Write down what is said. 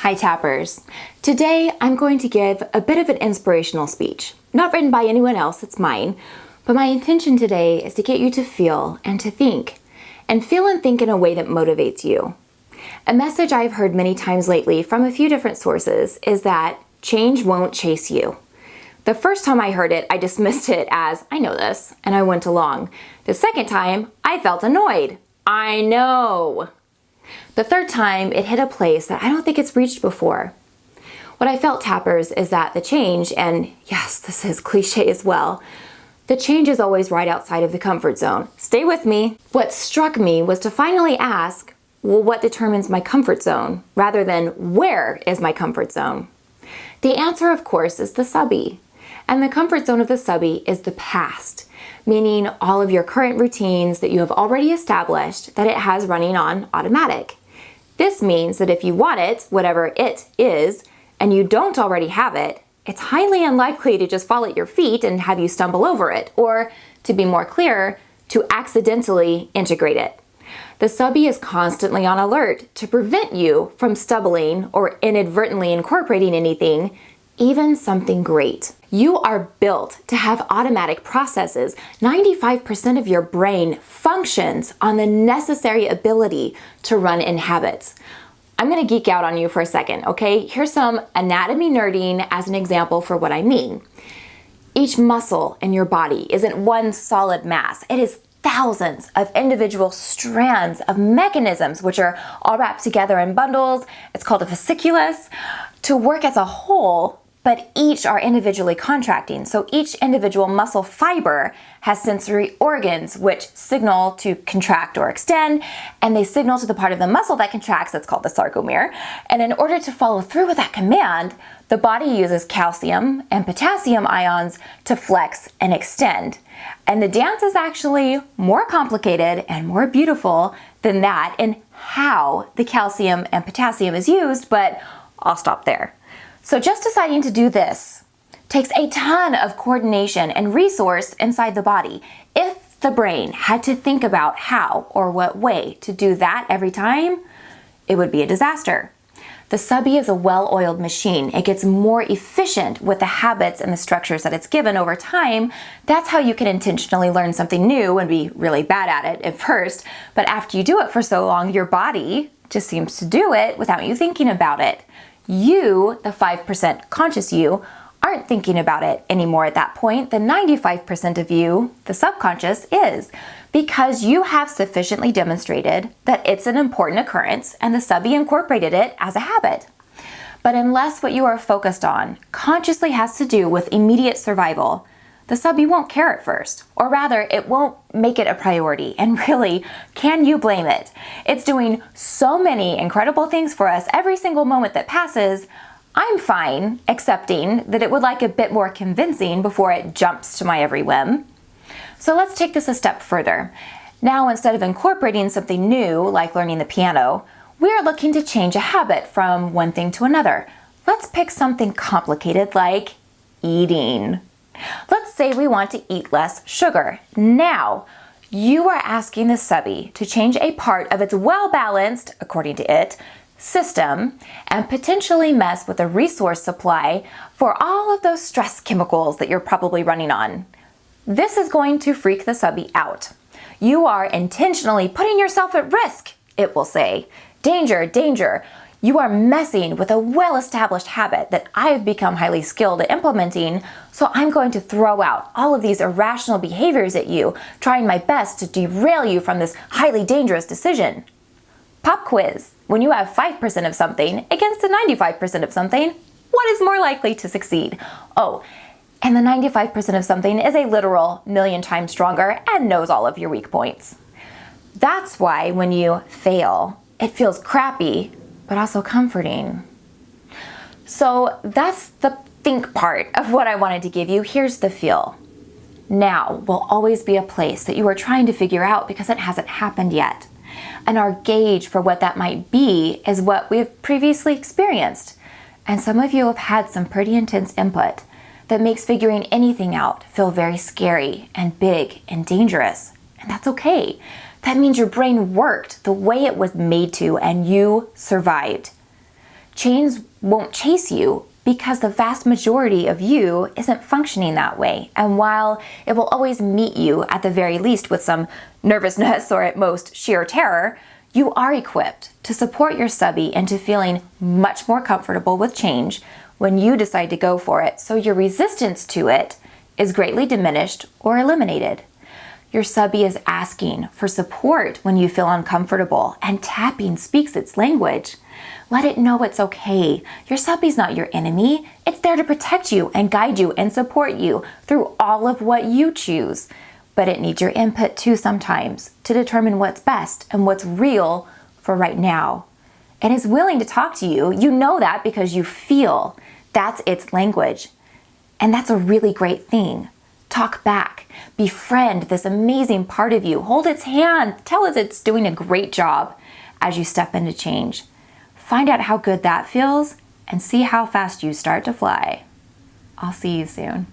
Hi Tappers. Today I'm going to give a bit of an inspirational speech. Not written by anyone else, it's mine, but my intention today is to get you to feel and to think, and feel and think in a way that motivates you. A message I've heard many times lately from a few different sources is that change won't chase you. The first time I heard it, I dismissed it as, I know this, and I went along. The second time, I felt annoyed. I know. The third time, it hit a place that I don't think it's reached before. What I felt, Tappers, is that the change, and yes, this is cliche as well, the change is always right outside of the comfort zone. Stay with me. What struck me was to finally ask, well, what determines my comfort zone, rather than where is my comfort zone? The answer, of course, is the subby. And the comfort zone of the subby is the past, meaning all of your current routines that you have already established that it has running on automatic. This means that if you want it, whatever it is, and you don't already have it, it's highly unlikely to just fall at your feet and have you stumble over it, or, to be more clear, to accidentally integrate it. The subby is constantly on alert to prevent you from stumbling or inadvertently incorporating anything, even something great. You are built to have automatic processes. 95% of your brain functions on the necessary ability to run in habits. I'm gonna geek out on you for a second, okay? Here's some anatomy nerding as an example for what I mean. Each muscle in your body isn't one solid mass. It is thousands of individual strands of mechanisms which are all wrapped together in bundles. It's called a fasciculus to work as a whole, but each are individually contracting. So each individual muscle fiber has sensory organs which signal to contract or extend, and they signal to the part of the muscle that contracts, that's called the sarcomere. And in order to follow through with that command, the body uses calcium and potassium ions to flex and extend. And the dance is actually more complicated and more beautiful than that in how the calcium and potassium is used, but I'll stop there. So just deciding to do this takes a ton of coordination and resource inside the body. If the brain had to think about how or what way to do that every time, it would be a disaster. The subby is a well-oiled machine. It gets more efficient with the habits and the structures that it's given over time. That's how you can intentionally learn something new and be really bad at it at first. But after you do it for so long, your body just seems to do it without you thinking about it. You, the 5% conscious you, aren't thinking about it anymore at that point. The 95% of you, the subconscious, is, because you have sufficiently demonstrated that it's an important occurrence and the subby incorporated it as a habit. But unless what you are focused on consciously has to do with immediate survival, the subby won't care at first, or rather, it won't make it a priority. And really, can you blame it? It's doing so many incredible things for us every single moment that passes. I'm fine accepting that it would like a bit more convincing before it jumps to my every whim. So let's take this a step further. Now, instead of incorporating something new, like learning the piano, we are looking to change a habit from one thing to another. Let's pick something complicated like eating. Let's say we want to eat less sugar. Now, you are asking the subby to change a part of its well-balanced, according to it, system and potentially mess with the resource supply for all of those stress chemicals that you're probably running on. This is going to freak the subby out. You are intentionally putting yourself at risk, it will say. Danger, danger. You are messing with a well-established habit that I've become highly skilled at implementing, so I'm going to throw out all of these irrational behaviors at you, trying my best to derail you from this highly dangerous decision. Pop quiz. When you have 5% of something against the 95% of something, what is more likely to succeed? Oh, and the 95% of something is a literal million times stronger and knows all of your weak points. That's why when you fail, it feels crappy, but also comforting. So that's the think part of what I wanted to give you. Here's the feel. Now will always be a place that you are trying to figure out because it hasn't happened yet. And our gauge for what that might be is what we've previously experienced. And some of you have had some pretty intense input that makes figuring anything out feel very scary and big and dangerous. And that's okay. That means your brain worked the way it was made to and you survived. change won't chase you because the vast majority of you isn't functioning that way. And while it will always meet you at the very least with some nervousness or at most sheer terror, you are equipped to support your subby into feeling much more comfortable with change when you decide to go for it, so your resistance to it is greatly diminished or eliminated. Your subby is asking for support when you feel uncomfortable, and tapping speaks its language. Let it know it's okay. Your subby's not your enemy. It's there to protect you and guide you and support you through all of what you choose. But it needs your input too sometimes to determine what's best and what's real for right now. And is willing to talk to you. You know that because you feel. That's its language. And that's a really great thing. Talk back. Befriend this amazing part of you. Hold its hand. Tell it it's doing a great job as you step into change. Find out how good that feels and see how fast you start to fly. I'll see you soon.